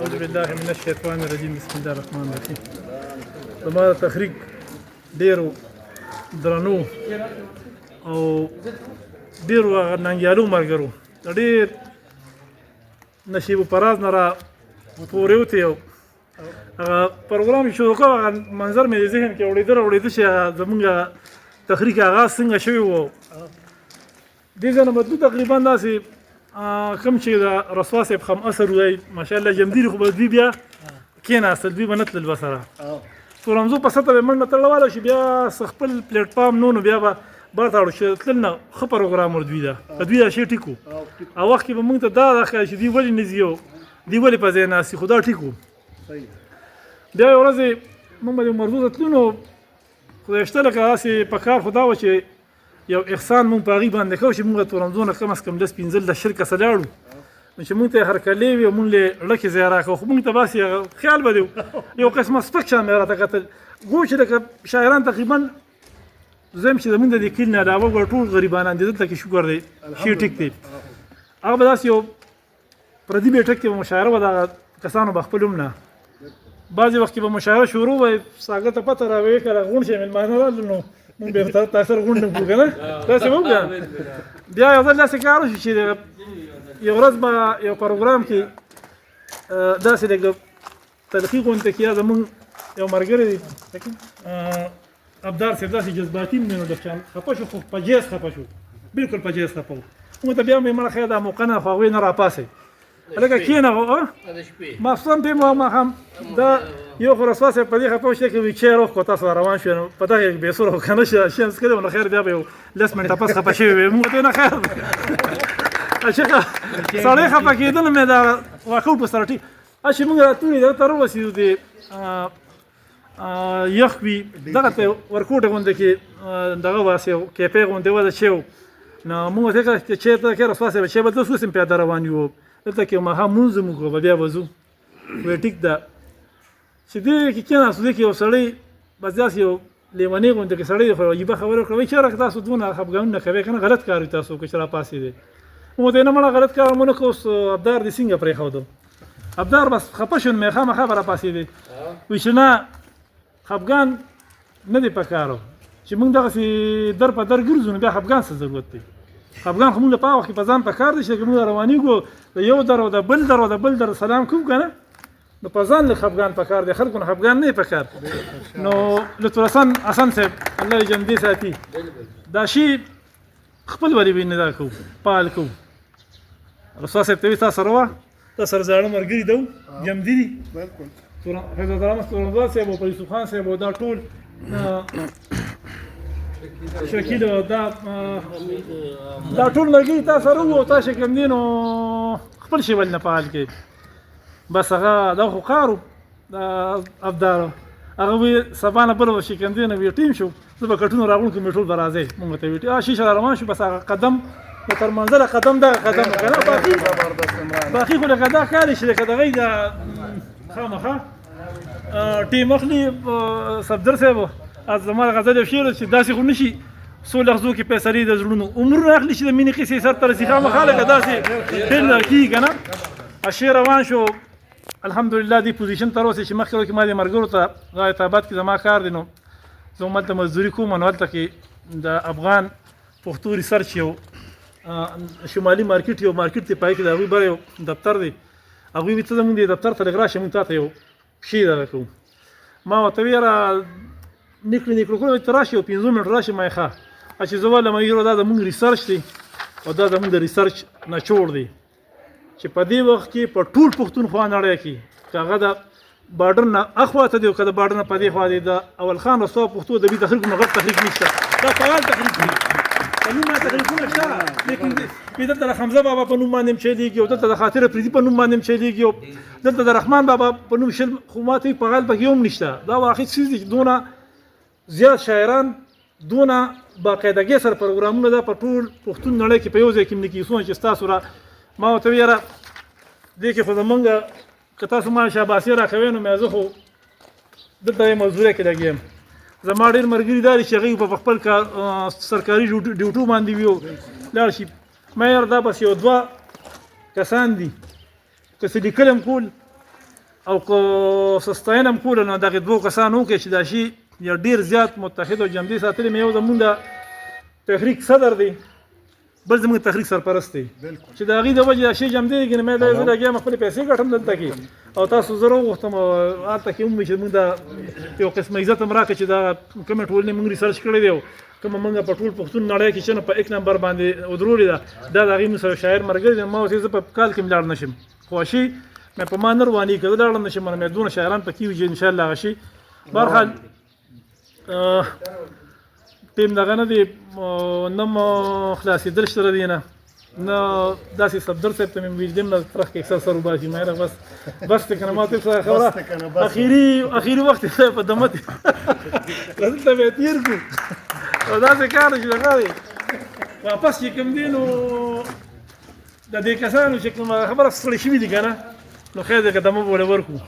أعوذ بالله من الشيطان الرجيم بسم الله الرحمن الرحيم. زما د تخریج ډېرو درنو او ډېرو هغه ننګیالو ملګرو د ډېر نشیب پراز نه را پورې وتې او هغه پروګرام چې شروع کړو هغه منظر مې د ذهن کې اورېده چې زمونږ تخریج آغاز څنګه شوی و. دې ځای نه مطلوب تقریبا داسې کوم چې د رسوا صاحب خم اثر وایي ماشاءالله جمدیري خو به دوی بیا کېناستل دوی به نه تلل به سره تورمزو په سطحه به منډه تړله واله چې بیا خپل پلیټ فارم نو بیا به بار ته اړو چې تلل نه ښه پروګرام ور دوی ده په دوی دا شی ټیک و او وخت کې به موږ ته دا راښکاره چې دوی ولې نه ځي او دوی ولې په ځای ناست خو دا ټیک و. بیا یوه ورځ موږ به د مرزو ته تلو نو خدای شته لکه داسې په کار خو دا و چې یو احسان مونږ په هغې باندې کوو چې مونږ تورمزو نه کم از کم 10-15 کسه لاړو نو چې مونږ ته یې هرکلی وي او مونږ یې ړکې ځای راکړو خو مونږ ته باسې خیال به دی یو قسمه سپک شان مې راته کتل ګو چې لکه شاعران تقریبا زه چې زمونږ د دې کلي نه علاوه ټول غریبانان دي دلته کې شکر دی شی ټیک دی هغه به داسې یو پردي بیټک کې به مشاعره وه دغه کسانو به خپل هم نه بعضې وخت کې به مشاعره شروع وه ساګه ته پته راوې کله غونډ شي مېلمانه رالو نو مونږ به تا سره غونډه کړو که نه داسې به وکړه بیا یو ځل داسې کار وشو چې یو ورځ به یو پروګرام کې داسې لږ تلخي غونډه کې یا زمونږ یو ملګری دی ابدار صاحب داسې جذباتي مې نو ډېر خفه شو خو په جیز خفه شو بلکل په جیز خفه و موږ ته بیا مې مړه خیر دا موقع نه خو هغوی نه راپاسئ هلکه کښېنه ماخصوصا پې مو ماښام دا یو خو رسوا صاحب په دې خفه وشته کې وي چای روغ تاسو روان شوې نو په دغه بې سوره خو که نه شمس کړی و نو خیر بیا به یو 10 منټه پس خفه شوي وي موږ ته نه خیر اشقه سړی خفه کېدل مې دا واقع په سره ټیک چې موږ راتلو دلته راورسېدو د یخ وي دغه ته ورکوټه غونډه کې دغه واسې کیفې غونډې وه د چای نو موږ ورته کړه چې چای ته کې رسوا صاحب چای به 10 اوس هم پیاده روان یو دلته کې ماښام لمونځ مو کړو بیا به ځو وایي ټیک ده چې دې کې کېناستو دې کې یو سړی بس داسې یو لیونۍ غوندې کې سړی دی خو عجیبه خبره وکړه وایي چېرې تاسو دونه خفګانونه کوئ که نه غلط کار وي تاسو که چې راپاڅېدئ موږ ورته نه مړه غلط کار مو نه کړو اوس ابدار دې څنګه پرېښودو ابدار بس خفه شو نو مې خامخا به راپاڅېدی وایي چې نه خفګان نه دی په کار چې موږ دغسې در په در ګرځو نو بیا خفګان څه ضرورت دی خفګان خو موږ له په هغه وخت کې په ځان په کار دی چې موږ روانېږو د یو در او د بل در او د بل در سلام کوو که نه نو په ځان لږ خفګان په کار دی خلکو نه خفګان نه په کار نو لطفالحسن حسن صاحب الله یې جمدې ساتي دا شي خپل ولې به نه دا کوو فعال کوو رسوا صاحب ته وي تا سره وه تا سره زاړه ملګري ده جمدي دي حضرت علامه تورمزا صاحب او یوسف خان صاحب او دا ټول شکیل دا ټول ملګري تا سره وو تا چې کوم دي نو خپل شی ولې نه فعال کوي بس هغه دا خو کار و د ابدارو هغه وایي سبا نه بل به چې کوم دی نه وي ټیم شو زه به کټونه راغونډ کړم ټول به راځئ مونږ ته وي شیشه را روان شو بس هغه قدم د تر منزله قدم دغه قدم که نه باقي خو لکه دا کار چې لکه دغه د خامخا ټیم اخلي صفدر صاحب زما غزل یو شعر چې داسې خو نه شي څو لحظو کې فیصلې د زړونو عمرونه اخلي چې د مینې قصې سر ته رسي خامخا لکه داسې ډېر کېږي که نه شعر روان شو الحمدلله دې پوزیشن ته راوسې چې مخکې کې ما دې ملګرو ته غایت آباد کې زما کار دی نو زه هملته مزدوري کوم نو هلته کې د افغان پښتو ریسرچ یو شمالي مارکیټ یو مارکیټ دی پای کې د هغوی بره یو دفتر دی هغوی وي ته زمونږ دې دفتر ته لږ راشه مونږ تا ته یو شی دغه کوو ما ورته ویې یاره نکړو کړو ته راشي یو 15 منټ راشي ما یې ښه چې زه وایم یاره دا زمونږ ریسرچ دی او دا زمونږ د ریسرچ نچوړ دی چې په دې وخت کې په ټول پښتونخوا نړۍ کې که هغه د بارډر نه اخوا ته دی او که د بارډر نه په دې خوا دی د اول خان رسوا پښتو ادبي تحریک نه غټ تحریک نشته دا فعال تحریک دی په نوم باندې تحریکونه شته لیکن دلته د حمزه بابا په نوم باندې هم چلیږي او دلته د خاطر پریدي په نوم باندې هم چلیږي او دلته د رحمان بابا په نوم شل خو ماته په غال پکې هم نشته دا واحد څیز دی چې دونه زیات شاعران دونه باقاعدګۍ سره پروګرامونه دا په ټول پښتون نړۍ کې په یو ځای کې نه کېږي څومره چې ستاسو را ما ورته ویل یاره دې کې خو زمونږ که تاسو ما شاباسي راکوئ نو مې زه خو دلته یې مزدورۍ کې لګیا یم زما ډېر ملګري دا دي چې هغوی په خپل سرکاري ډیوټو باندې وي او لاړ شي ما یاره دا بس یو 2 کسان دي که څه لیکل هم کول او که سستاین هم کوله نو دغه دوه کسانو کې چې دا شي یا ډیر زیات متحد او جمدي ساتلی مې یو زمونږ د تحریک صدر دی بل زمونږ تحریک سرپرست دی چې د هغې د وجې دا شی جمدي دی کنه مې دا زه لګیا م خپلې پیسې ګټم دلته کې او تاسو زه راوغوښتم هلته کې ومې چې مونږ دا یو قسمه عزت هم راکړه چې دا کومې ټولنې مونږ ریسرچ کړی دی او کومه مونږ په ټول پښتون نړۍ کې چې نه په 1 نمبر باندې ودرولې ده دا د هغې مونږ سره شاعر ملګری دی ما اوس زه په کال کې لاړ نه شم خواشي مې په ما نه رواني که زه لاړم نه شم مې دونه شاعران پکې وي چې انشاءالله هغه شي بهرحال ټیم دغه نه دی نه مو خلاصېدل شته دی نه نه داسې صفدر صاحب ته مې ویل نه ترخ کې اکثر سر وباسي مې بس دی که نه ما ته سره خبره اخري وخت یې په دمه دی دلته به یې تېر کړو او داسې کار چې دغه دی واپس چې کوم دی نو د دې کسانو چې کومه خبره ستړي شوي دي که نه نو خیر دی که دمه به ورله ورکړو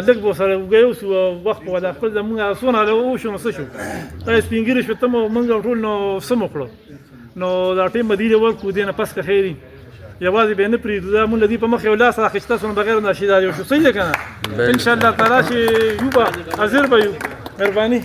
لږ به ورسره وګیو شو وخت به دا خپل زمونږ څونه وشو نو څه شو دا یې سپین ږیري شو ته مو موږ ټول نو څه مو کړو نو دا ټیم به دې له ورکړو دې نه پس که خیر یوازې به یې نه پرېږدو دا مونږ له دې په مخ یو لاس راخېسته سو نو بغیر نه شي دا یو شو صحیح دی که نه انشاءالله تعالی چې یو به حاضر به یو مهرباني